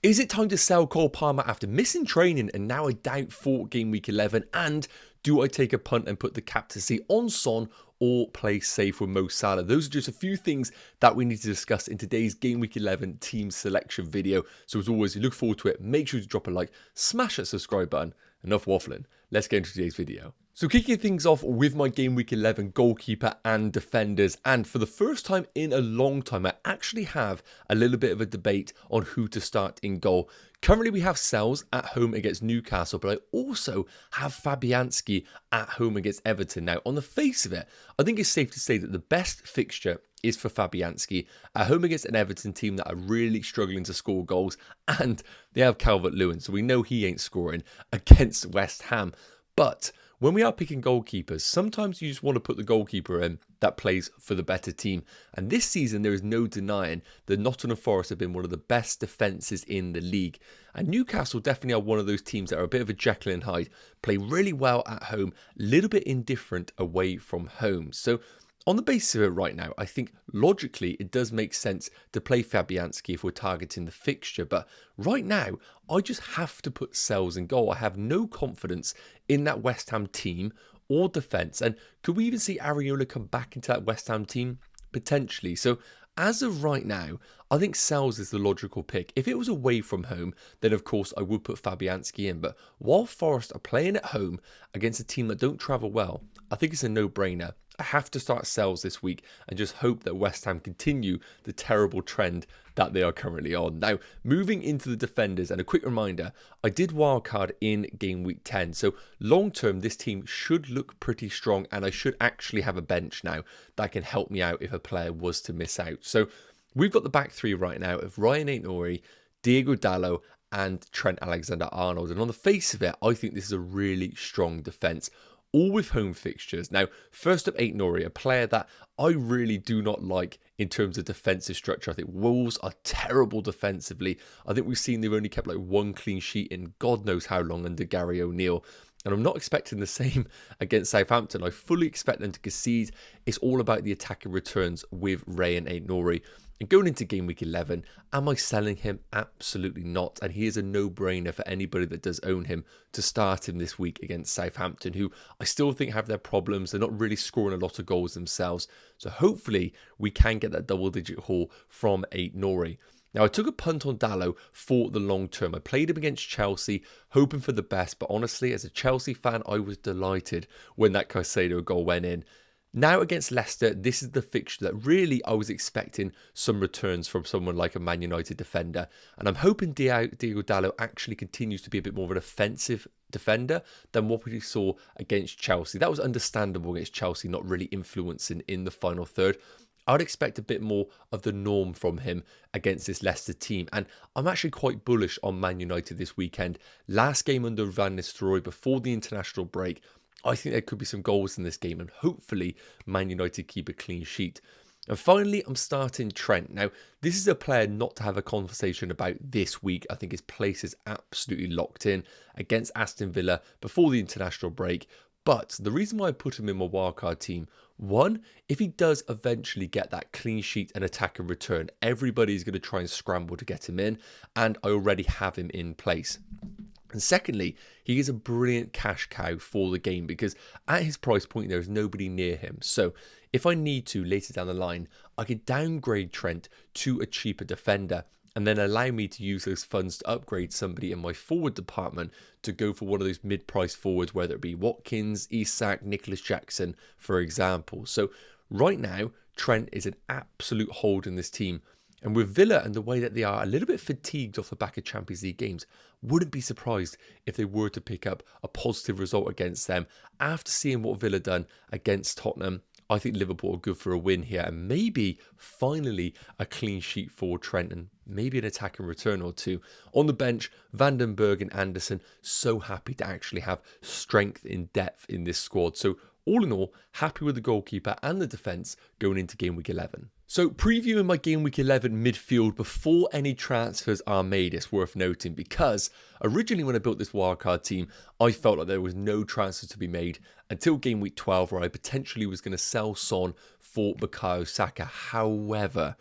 Is it time to sell Cole Palmer after missing training and now a doubt for game week 11? And do I take a punt and put the captaincy on Son or play safe with Mo Salah? Those are just a few things that we need to discuss in today's game week 11 team selection video. So as always, you look forward to it. Make sure to drop a like, smash that subscribe button. Enough waffling. Let's get into today's video. So kicking things off with my game week 11 goalkeeper and defenders, and for the first time in a long time I actually have a little bit of a debate on who to start in goal. Currently we have Sells at home against Newcastle, but I also have Fabianski at home against Everton. Now on the face of it, I think it's safe to say that the best fixture is for Fabianski at home against an Everton team that are really struggling to score goals, and they have Calvert-Lewin, so we know he ain't scoring against West Ham. But when we are picking goalkeepers, sometimes you just want to put the goalkeeper in that plays for the better team. And this season, there is no denying that Nottingham Forest have been one of the best defences in the league. And Newcastle definitely are one of those teams that are a bit of a Jekyll and Hyde, play really well at home, a little bit indifferent away from home. So on the basis of it right now, I think logically it does make sense to play Fabianski if we're targeting the fixture. But right now, I just have to put Sells in goal. I have no confidence in that West Ham team or defence. And could we even see Areola come back into that West Ham team? Potentially. So as of right now, I think Sells is the logical pick. If it was away from home, then of course I would put Fabianski in. But while Forest are playing at home against a team that don't travel well, I think it's a no-brainer. I have to start Sells this week and just hope that West Ham continue the terrible trend that they are currently on. Now, moving into the defenders, and a quick reminder, I did wildcard in game week 10. So long term, this team should look pretty strong, and I should actually have a bench now that can help me out if a player was to miss out. So we've got the back three right now of Ryan Aït-Nouri, Diogo Dalot, and Trent Alexander-Arnold. And on the face of it, I think this is a really strong defence, all with home fixtures. Now, first up, Aït-Nouri, a player that I really do not like in terms of defensive structure. I think Wolves are terrible defensively. I think we've seen they've only kept like one clean sheet in God knows how long under Gary O'Neill. And I'm not expecting the same against Southampton. I fully expect them to concede. It's all about the attacking returns with Ray and Aït-Nouri. And going into game week 11, am I selling him? Absolutely not. And he is a no-brainer for anybody that does own him to start him this week against Southampton, who I still think have their problems. They're not really scoring a lot of goals themselves. So hopefully we can get that double-digit haul from Aït-Nouri. Now, I took a punt on Dalot for the long term. I played him against Chelsea, hoping for the best. But honestly, as a Chelsea fan, I was delighted when that Caicedo goal went in. Now against Leicester, this is the fixture that really I was expecting some returns from someone like a Man United defender. And I'm hoping Diogo Dalot actually continues to be a bit more of an offensive defender than what we saw against Chelsea. That was understandable against Chelsea, not really influencing in the final third. I would expect a bit more of the norm from him against this Leicester team. And I'm actually quite bullish on Man United this weekend. Last game under Van Nistelrooy before the international break, I think there could be some goals in this game, and hopefully Man United keep a clean sheet. And finally, I'm starting Trent. Now, this is a player not to have a conversation about this week. I think his place is absolutely locked in against Aston Villa before the international break. But the reason why I put him in my wildcard team, one, if he does eventually get that clean sheet and attack and return, everybody's going to try and scramble to get him in, and I already have him in place. And secondly, he is a brilliant cash cow for the game because at his price point, there is nobody near him. So if I need to later down the line, I could downgrade Trent to a cheaper defender and then allow me to use those funds to upgrade somebody in my forward department to go for one of those mid-price forwards, whether it be Watkins, Isak, Nicholas Jackson, for example. So right now, Trent is an absolute hold in this team. And with Villa and the way that they are a little bit fatigued off the back of Champions League games, wouldn't be surprised if they were to pick up a positive result against them. After seeing what Villa done against Tottenham, I think Liverpool are good for a win here. And maybe, finally, a clean sheet for Trent and maybe an attack and return or two. On the bench, Vandenberg and Anderson, so happy to actually have strength in depth in this squad. So all in all, happy with the goalkeeper and the defence going into game week 11. So previewing my game week 11 midfield before any transfers are made, it's worth noting because originally when I built this wildcard team, I felt like there was no transfer to be made until game week 12 where I potentially was going to sell Son for Bukayo Saka. However,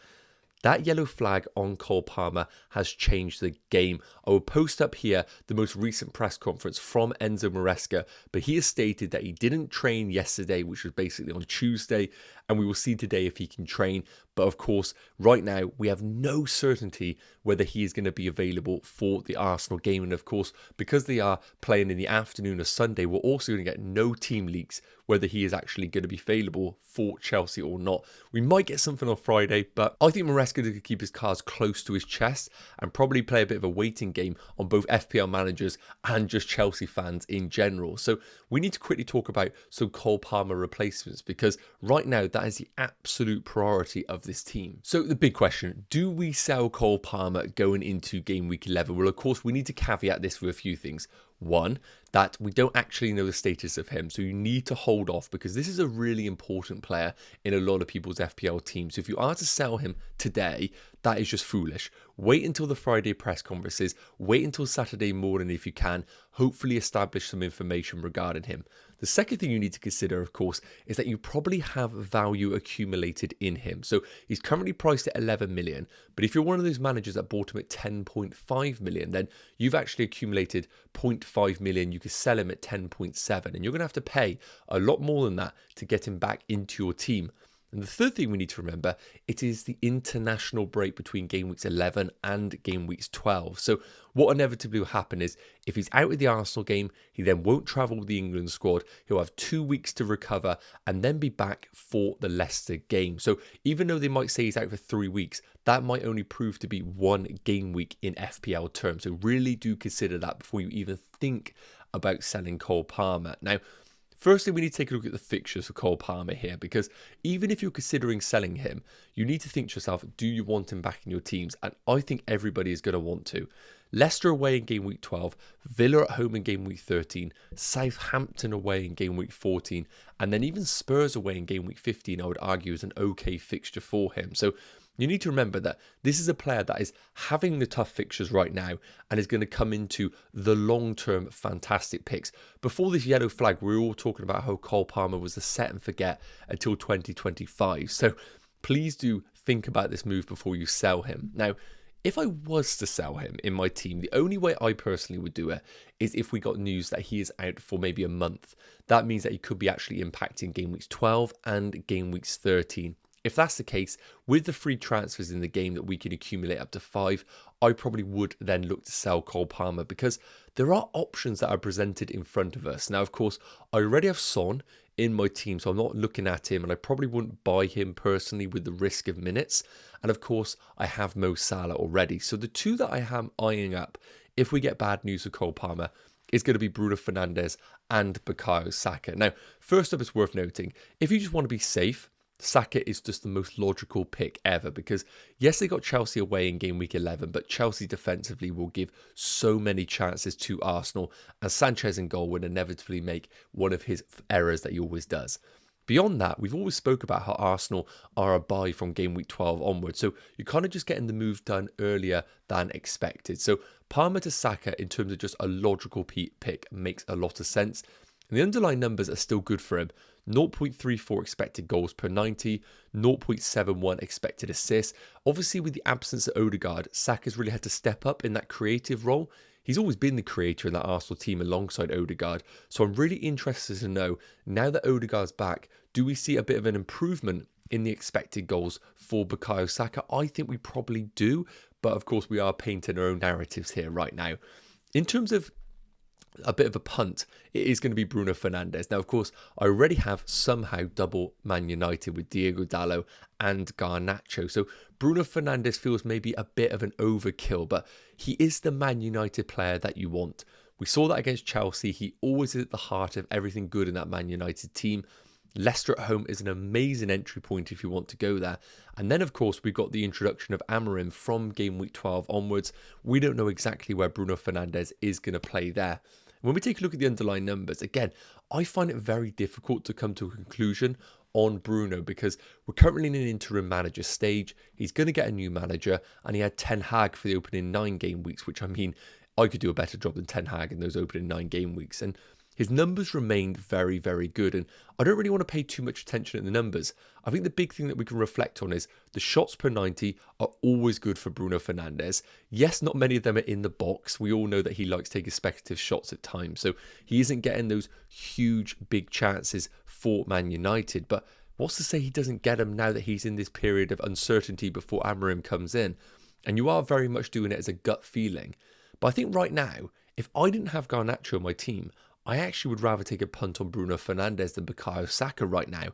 that yellow flag on Cole Palmer has changed the game. I will post up here the most recent press conference from Enzo Maresca, but he has stated that he didn't train yesterday, which was basically on Tuesday, and we will see today if he can train. But of course, right now, we have no certainty whether he is going to be available for the Arsenal game. And of course, because they are playing in the afternoon of Sunday, we're also going to get no team leaks whether he is actually going to be available for Chelsea or not. We might get something on Friday, but I think Maresca could keep his cards close to his chest and probably play a bit of a waiting game on both FPL managers and just Chelsea fans in general. So we need to quickly talk about some Cole Palmer replacements, because right now that is the absolute priority of this team. So the big question, do we sell Cole Palmer going into game week 11? Well, of course, we need to caveat this with a few things. One, that we don't actually know the status of him, so you need to hold off, because this is a really important player in a lot of people's FPL teams. So if you are to sell him today, that is just foolish. Wait until the Friday press conferences, wait until Saturday morning if you can, hopefully establish some information regarding him. The second thing you need to consider, of course, is that you probably have value accumulated in him. So he's currently priced at 11 million, but if you're one of those managers that bought him at 10.5 million, then you've actually accumulated 0.5 million. You could sell him at 10.7, and you're going to have to pay a lot more than that to get him back into your team. And the third thing we need to remember, it is the international break between game weeks 11 and game weeks 12. So what inevitably will happen is if he's out with the Arsenal game, he then won't travel with the England squad. He'll have 2 weeks to recover and then be back for the Leicester game. So even though they might say he's out for 3 weeks, that might only prove to be 1 game week in FPL terms. So really do consider that before you even think about selling Cole Palmer. Now, firstly, we need to take a look at the fixtures for Cole Palmer here, because even if you're considering selling him, you need to think to yourself, do you want him back in your teams? And I think everybody is going to want to. Leicester away in game week 12, Villa at home in game week 13, Southampton away in game week 14, and then even Spurs away in game week 15, I would argue, is an okay fixture for him. So you need to remember that this is a player that is having the tough fixtures right now and is going to come into the long-term fantastic picks. Before this yellow flag, we were all talking about how Cole Palmer was a set and forget until 2025. So please do think about this move before you sell him. Now, if I was to sell him in my team, the only way I personally would do it is if we got news that he is out for maybe a month. That means that he could be actually impacting game weeks 12 and game weeks 13. If that's the case, with the free transfers in the game that we can accumulate up to 5, I probably would then look to sell Cole Palmer, because there are options that are presented in front of us. Now, of course, I already have Son in my team, so I'm not looking at him, and I probably wouldn't buy him personally with the risk of minutes. And of course, I have Mo Salah already. So the two that I am eyeing up, if we get bad news of Cole Palmer, is going to be Bruno Fernandes and Bukayo Saka. Now, first up, it's worth noting, if you just want to be safe, Saka is just the most logical pick ever, because yes, they got Chelsea away in game week 11, but Chelsea defensively will give so many chances to Arsenal, and Sanchez in goal would inevitably make one of his errors that he always does. Beyond that, we've always spoke about how Arsenal are a buy from game week 12 onwards, so you're kind of just getting the move done earlier than expected. So Palmer to Saka in terms of just a logical pick makes a lot of sense. And the underlying numbers are still good for him. 0.34 expected goals per 90, 0.71 expected assists. Obviously, with the absence of Odegaard, Saka's really had to step up in that creative role. He's always been the creator in that Arsenal team alongside Odegaard. So I'm really interested to know, now that Odegaard's back, do we see a bit of an improvement in the expected goals for Bukayo Saka? I think we probably do. But of course, we are painting our own narratives here right now. In terms of a bit of a punt, it is going to be Bruno Fernandes. Now, of course, I already have somehow double Man United with Diogo Dalot and Garnacho. So Bruno Fernandes feels maybe a bit of an overkill, but he is the Man United player that you want. We saw that against Chelsea. He always is at the heart of everything good in that Man United team. Leicester at home is an amazing entry point if you want to go there. And then, of course, we've got the introduction of Amorim from game week 12 onwards. We don't know exactly where Bruno Fernandes is going to play there. When we take a look at the underlying numbers, again, I find it very difficult to come to a conclusion on Bruno, because we're currently in an interim manager stage. He's going to get a new manager, and he had Ten Hag for the opening 9 game weeks, which, I mean, I could do a better job than Ten Hag in those opening 9 game weeks. And his numbers remained very, very good. And I don't really want to pay too much attention to the numbers. I think the big thing that we can reflect on is the shots per 90 are always good for Bruno Fernandes. Yes, not many of them are in the box. We all know that he likes taking speculative shots at times. So he isn't getting those huge, big chances for Man United. But what's to say he doesn't get them now that he's in this period of uncertainty before Amorim comes in? And you are very much doing it as a gut feeling. But I think right now, if I didn't have Garnacho on my team, I actually would rather take a punt on Bruno Fernandes than Bukayo Saka right now.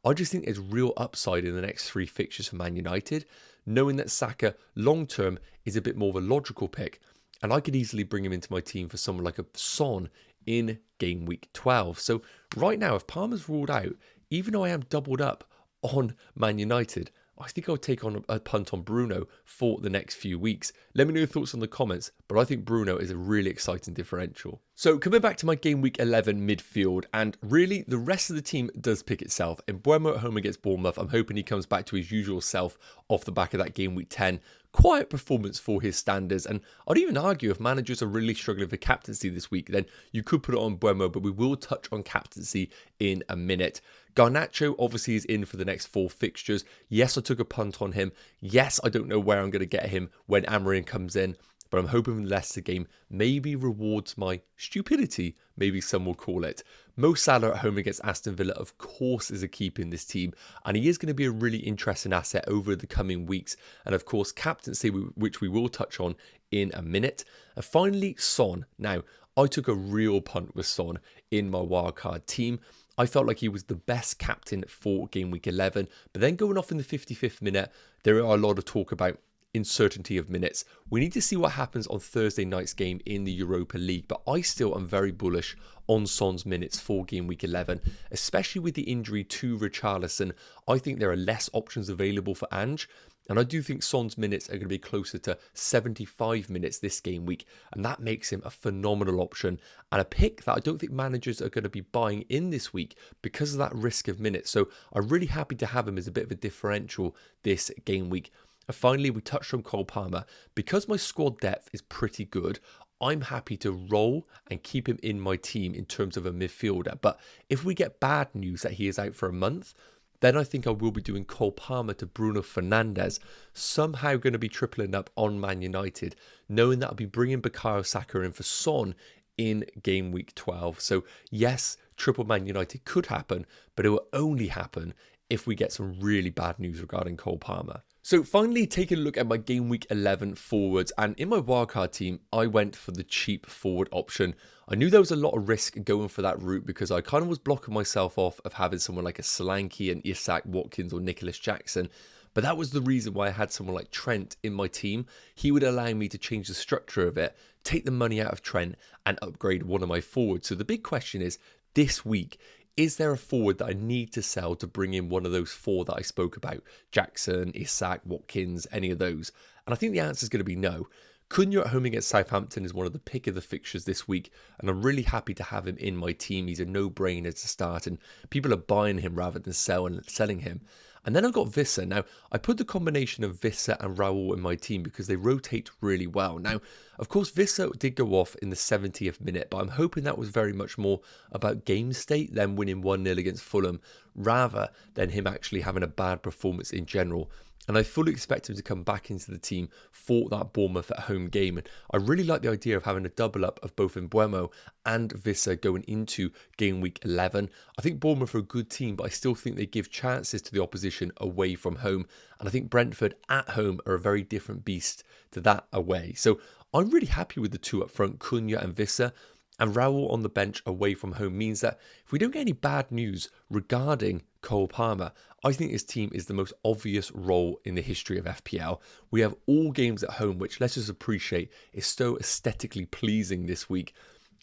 I just think there's real upside in the next 3 fixtures for Man United, knowing that Saka long-term is a bit more of a logical pick. And I could easily bring him into my team for someone like a Son in game week 12. So right now, if Palmer's ruled out, even though I am doubled up on Man United, I think I'll take on a punt on Bruno for the next few weeks. Let me know your thoughts in the comments, but I think Bruno is a really exciting differential. So coming back to my game week 11 midfield, and really the rest of the team does pick itself. Mbeumo at home against Bournemouth, I'm hoping he comes back to his usual self off the back of that game week 10. Quiet performance for his standards, and I'd even argue if managers are really struggling for captaincy this week, then you could put it on Mbeumo, but we will touch on captaincy in a minute. Garnacho obviously is in for the next 4 fixtures. Yes, I took a punt on him. Yes, I don't know where I'm going to get him when Amorim comes in, but I'm hoping the Leicester game maybe rewards my stupidity, maybe some will call it. Mo Salah at home against Aston Villa, of course, is a keep in this team, and he is going to be a really interesting asset over the coming weeks. And of course, captaincy, which we will touch on in a minute. And finally, Son. Now, I took a real punt with Son in my wildcard team. I felt like he was the best captain for game week 11, but then going off in the 55th minute, there are a lot of talk about uncertainty of minutes. We need to see what happens on Thursday night's game in the Europa League, but I still am very bullish on Son's minutes for game week 11, especially with the injury to Richarlison. I think there are less options available for Ange, and I do think Son's minutes are going to be closer to 75 minutes this game week, and that makes him a phenomenal option and a pick that I don't think managers are going to be buying in this week because of that risk of minutes. So I'm really happy to have him as a bit of a differential this game week. And finally, we touched on Cole Palmer. Because my squad depth is pretty good, I'm happy to roll and keep him in my team in terms of a midfielder. But if we get bad news that he is out for a month, then I think I will be doing Cole Palmer to Bruno Fernandes, somehow going to be tripling up on Man United, knowing that I'll be bringing Bukayo Saka in for Son in game week 12. So yes, triple Man United could happen, but it will only happen if we get some really bad news regarding Cole Palmer. So finally, taking a look at my game week 11 forwards, and in my wildcard team, I went for the cheap forward option. I knew there was a lot of risk going for that route because I kind of was blocking myself off of having someone like a Solanke and Isak, Watkins or Nicholas Jackson. But that was the reason why I had someone like Trent in my team. He would allow me to change the structure of it, take the money out of Trent and upgrade one of my forwards. So the big question is, this week, is there a forward that I need to sell to bring in one of those 4 that I spoke about? Jackson, Isak, Watkins, any of those? And I think the answer is going to be no. Cunha at home against Southampton is one of the pick of the fixtures this week, and I'm really happy to have him in my team. He's a no-brainer to start, and people are buying him rather than selling him. And then I've got Vissa. Now, I put the combination of Vissa and Raul in my team because they rotate really well. Now, of course, Vissa did go off in the 70th minute, but I'm hoping that was very much more about game state than winning 1-0 against Fulham, rather than him actually having a bad performance in general. And I fully expect him to come back into the team for that Bournemouth at home game. And I really like the idea of having a double up of both Mbeumo and Vissa going into game week 11. I think Bournemouth are a good team, but I still think they give chances to the opposition away from home. And I think Brentford at home are a very different beast to that away. So I'm really happy with the 2 up front, Cunha and Vissa. And Raul on the bench away from home means that if we don't get any bad news regarding Cole Palmer, I think his team is the most obvious role in the history of FPL. We have all games at home, which let's just appreciate is so aesthetically pleasing this week.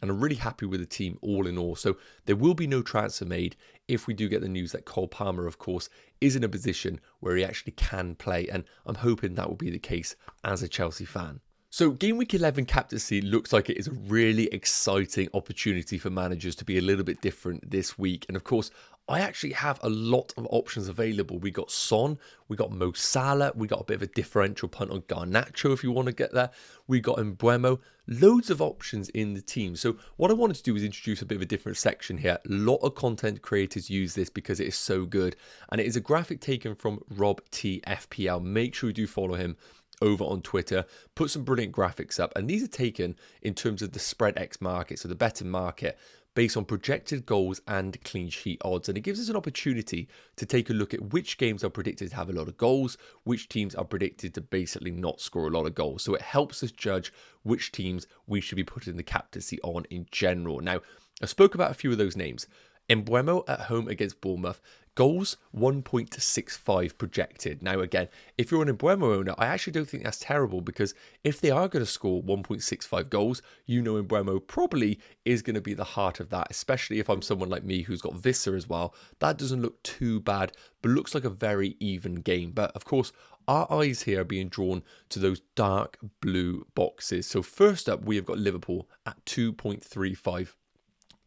And I'm really happy with the team all in all. So there will be no transfer made if we do get the news that Cole Palmer, of course, is in a position where he actually can play. And I'm hoping that will be the case as a Chelsea fan. So Game Week 11 captaincy looks like it is a really exciting opportunity for managers to be a little bit different this week. And of course, I actually have a lot of options available. We got Son, we got Mo Salah, we got a bit of a differential punt on Garnacho if you want to get there. We got Mbeumo, loads of options in the team. So what I wanted to do is introduce a bit of a different section here. A lot of content creators use this because it is so good. And it is a graphic taken from Rob T FPL. Make sure you do follow him over on Twitter, put some brilliant graphics up, and these are taken in terms of the spread X market, so the betting market, based on projected goals and clean sheet odds. And it gives us an opportunity to take a look at which games are predicted to have a lot of goals, which teams are predicted to basically not score a lot of goals. So it helps us judge which teams we should be putting the captaincy on in general. Now, I spoke about a few of those names. Mbeumo at home against Bournemouth, goals 1.65 projected. Now again, if you're an Mbeumo owner, I actually don't think that's terrible, because if they are going to score 1.65 goals, you know Mbeumo probably is going to be the heart of that, especially if I'm someone like me who's got Vissa as well. That doesn't look too bad, but looks like a very even game. But of course, our eyes here are being drawn to those dark blue boxes. So first up, we have got Liverpool at 2.35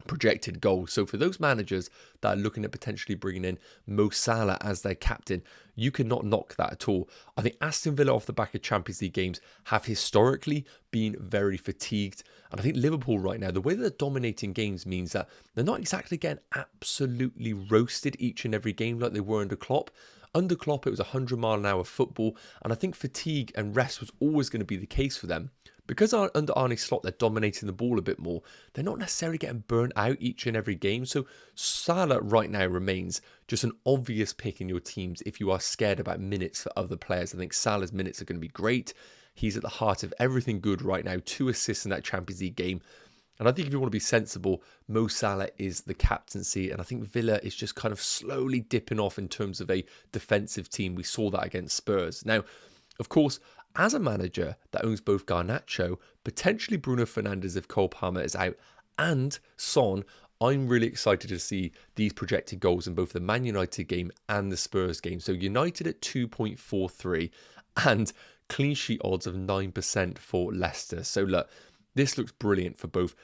projected goals. So for those managers that are looking at potentially bringing in Mo Salah as their captain, you cannot knock that at all. I think Aston Villa, off the back of Champions League games, have historically been very fatigued. And I think Liverpool right now, the way that they're dominating games means that they're not exactly getting absolutely roasted each and every game like they were under Klopp. Under Klopp, it was 100-mile-an-hour football, and I think fatigue and rest was always going to be the case for them. Because under Arne Slot, they're dominating the ball a bit more, they're not necessarily getting burnt out each and every game. So Salah right now remains just an obvious pick in your teams if you are scared about minutes for other players. I think Salah's minutes are going to be great. He's at the heart of everything good right now. 2 assists in that Champions League game. And I think if you want to be sensible, Mo Salah is the captaincy. And I think Villa is just kind of slowly dipping off in terms of a defensive team. We saw that against Spurs. Now, of course, as a manager that owns both Garnacho, potentially Bruno Fernandes if Cole Palmer is out, and Son, I'm really excited to see these projected goals in both the Man United game and the Spurs game. So United at 2.43 and clean sheet odds of 9% for Leicester. So look, this looks brilliant for both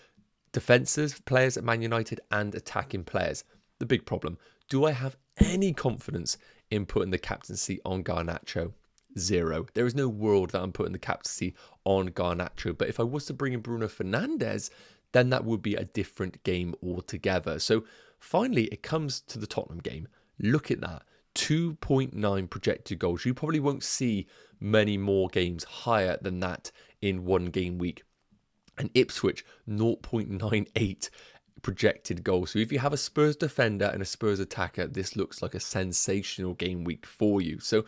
defensive players at Man United and attacking players. The big problem, do I have any confidence in putting the captaincy on Garnacho? Zero. There is no world that I'm putting the captaincy on Garnacho. But if I was to bring in Bruno Fernandes, then that would be a different game altogether. So finally, it comes to the Tottenham game. Look at that. 2.9 projected goals. You probably won't see many more games higher than that in one game week. And Ipswich, 0.98 projected goals. So if you have a Spurs defender and a Spurs attacker, this looks like a sensational game week for you. So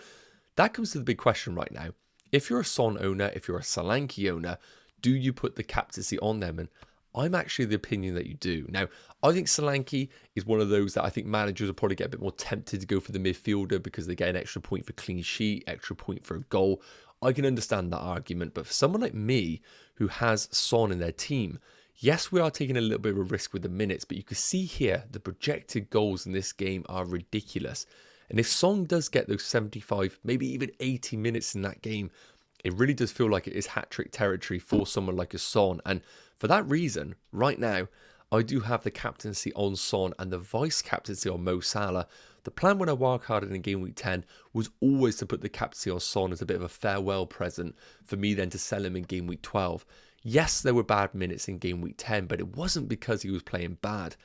that comes to the big question right now. If you're a Son owner, if you're a Solanke owner, do you put the captaincy on them? And I'm actually of the opinion that you do. Now, I think Solanke is one of those that I think managers will probably get a bit more tempted to go for the midfielder because they get an extra point for clean sheet, extra point for a goal. I can understand that argument. But for someone like me who has Son in their team, yes, we are taking a little bit of a risk with the minutes, but you can see here the projected goals in this game are ridiculous. And if Son does get those 75, maybe even 80 minutes in that game, it really does feel like it is hat-trick territory for someone like a Son. And for that reason, right now, I do have the captaincy on Son and the vice-captaincy on Mo Salah. The plan when I wildcarded in game week 10 was always to put the captaincy on Son as a bit of a farewell present for me then to sell him in game week 12. Yes, there were bad minutes in game week 10, but it wasn't because he was playing bad.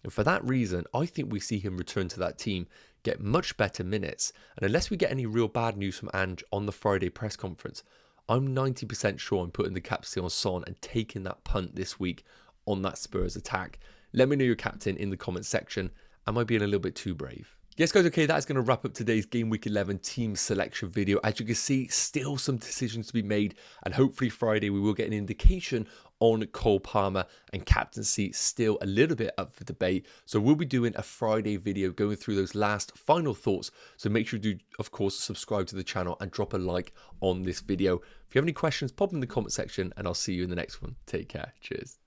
And for that reason, I think we see him return to that team, get much better minutes. And unless we get any real bad news from Ange on the Friday press conference, I'm 90% sure I'm putting the captaincy on Son and taking that punt this week on that Spurs attack. Let me know your captain in the comments section. Am I being a little bit too brave? Yes, guys, okay, that's going to wrap up today's Game Week 11 team selection video. As you can see, still some decisions to be made, and hopefully Friday we will get an indication on Cole Palmer, and captaincy still a little bit up for debate. So we'll be doing a Friday video going through those last final thoughts. So make sure you do, of course, subscribe to the channel and drop a like on this video. If you have any questions, pop them in the comment section, and I'll see you in the next one. Take care. Cheers.